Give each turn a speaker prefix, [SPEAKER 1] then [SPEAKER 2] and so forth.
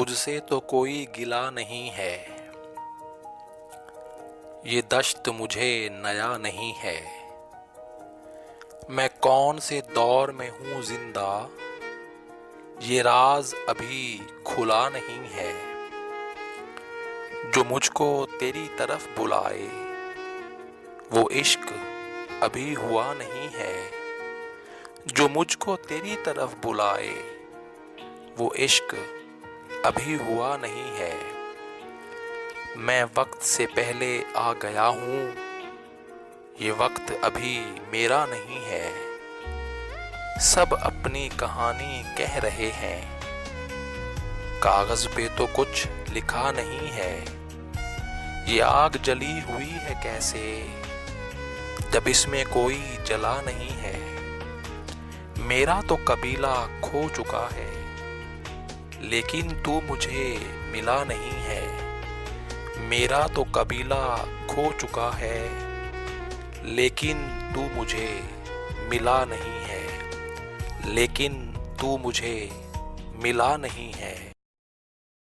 [SPEAKER 1] तुझसे तो कोई गिला नहीं है, ये दश्त मुझे नया नहीं है। मैं कौन से दौर में हूँ जिंदा, ये राज अभी खुला नहीं है। जो मुझको तेरी तरफ बुलाए, वो इश्क अभी हुआ नहीं है। जो मुझको तेरी तरफ बुलाए, वो इश्क अभी हुआ नहीं है। मैं वक्त से पहले आ गया हूँ, ये वक्त अभी मेरा नहीं है। सब अपनी कहानी कह रहे हैं, कागज पे तो कुछ लिखा नहीं है। ये आग जली हुई है कैसे, जब इसमें कोई जला नहीं है। मेरा तो कबीला खो चुका है, लेकिन तू मुझे मिला नहीं है। मेरा तो कबीला खो चुका है, लेकिन तू मुझे मिला नहीं है। लेकिन तू मुझे मिला नहीं है।